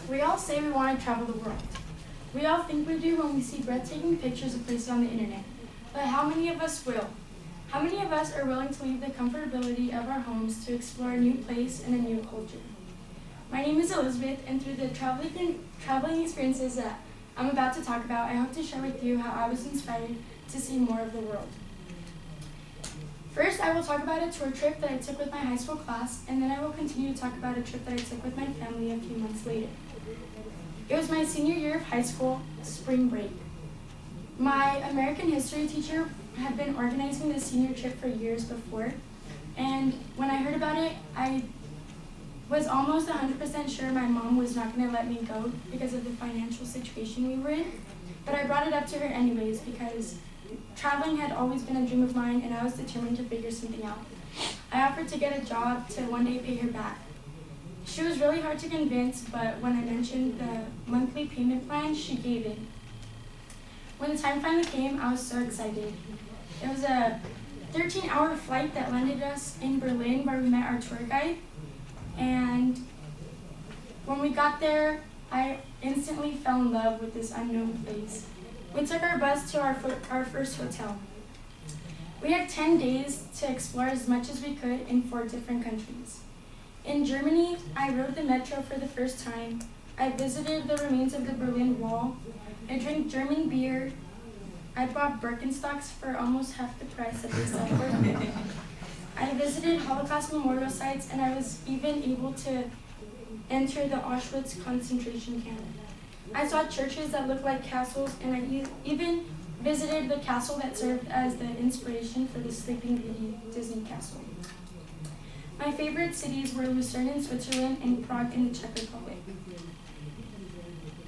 We all say we want to travel the world. We all think we do when we see breathtaking pictures of places on the internet. But how many of us will? How many of us are willing to leave the comfortability of our homes to explore a new place and a new culture? My name is Elizabeth, and through the traveling experiences that I'm about to talk about, I hope to share with you how I was inspired to see more of the world. First, I will talk about a tour trip that I took with my high school class, and then I will continue to talk about a trip that I took with my family a few months later. It was my senior year of high school, spring break. My American history teacher had been organizing the senior trip for years before, and when I heard about it, I was almost 100% sure my mom was not going to let me go because of the financial situation we were in, but I brought it up to her anyways because traveling had always been a dream of mine, and I was determined to figure something out. I offered to get a job to one day pay her back. She was really hard to convince, but when I mentioned the monthly payment plan, she gave in. When the time finally came, I was so excited. It was a 13-hour flight that landed us in Berlin, where we met our tour guide. And when we got there, I instantly fell in love with this unknown place. We took our bus to our first hotel. We had 10 days to explore as much as we could in 4 different countries. In Germany, I rode the metro for the first time. I visited the remains of the Berlin Wall. I drank German beer. I bought Birkenstocks for almost half the price that they sell for. I visited Holocaust memorial sites, and I was even able to enter the Auschwitz concentration camp. I saw churches that looked like castles, and I even visited the castle that served as the inspiration for the Sleeping Beauty Disney castle. My favorite cities were Lucerne in Switzerland and Prague in the Czech Republic.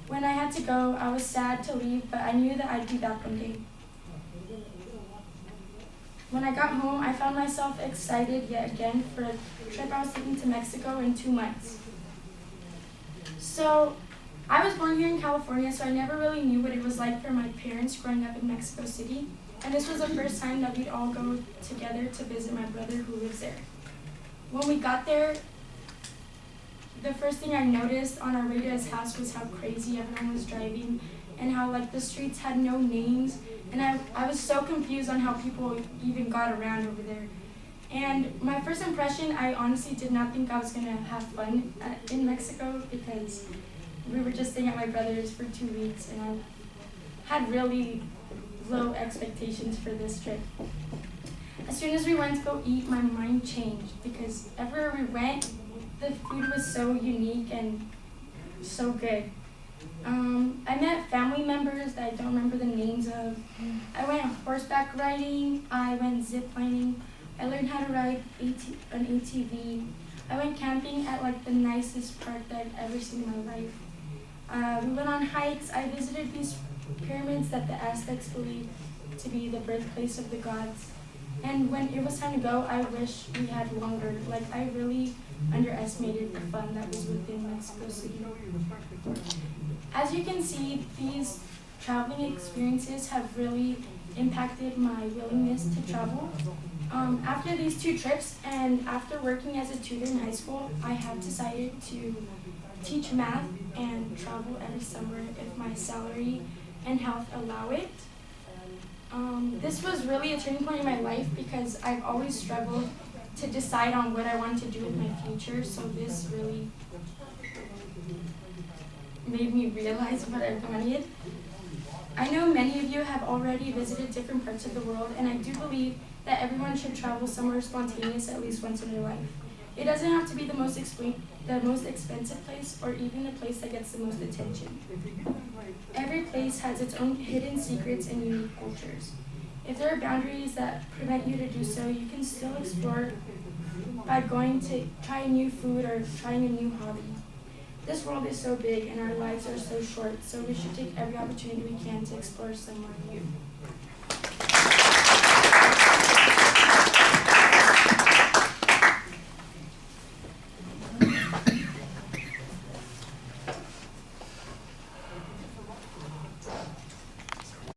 When I had to go, I was sad to leave, but I knew that I'd be back one day. When I got home, I found myself excited yet again for a trip I was taking to Mexico in 2 months. So, I was born here in California, so I never really knew what it was like for my parents growing up in Mexico City, and this was the first time that we'd all go together to visit my brother who lives there. When we got there, the first thing I noticed on our way to his house was how crazy everyone was driving and how the streets had no names, and I was so confused on how people even got around over there. And my first impression, I honestly did not think I was going to have fun in Mexico because we were just staying at my brother's for 2 weeks, and I had really low expectations for this trip. As soon as we went to go eat, my mind changed because everywhere we went, the food was so unique and so good. I met family members that I don't remember the names of. I went horseback riding, I went ziplining, I learned how to ride an ATV. I went camping at the nicest park that I've ever seen in my life. We went on hikes. I visited these pyramids that the Aztecs believed to be the birthplace of the gods. And when it was time to go, I wish we had longer. I really underestimated the fun that was within Mexico City. As you can see, these traveling experiences have really impacted my willingness to travel. After these 2 trips and after working as a tutor in high school, I have decided to teach math and travel every summer if my salary and health allow it. This was really a turning point in my life because I've always struggled to decide on what I wanted to do with my future, so this really made me realize what I wanted. I know many of you have already visited different parts of the world, and I do believe that everyone should travel somewhere spontaneous at least once in their life. It doesn't have to be the most expensive place or even the place that gets the most attention. Every place has its own hidden secrets and unique cultures. If there are boundaries that prevent you to do so, you can still explore by going to try new food or trying a new hobby. This world is so big and our lives are so short, so we should take every opportunity we can to explore somewhere new.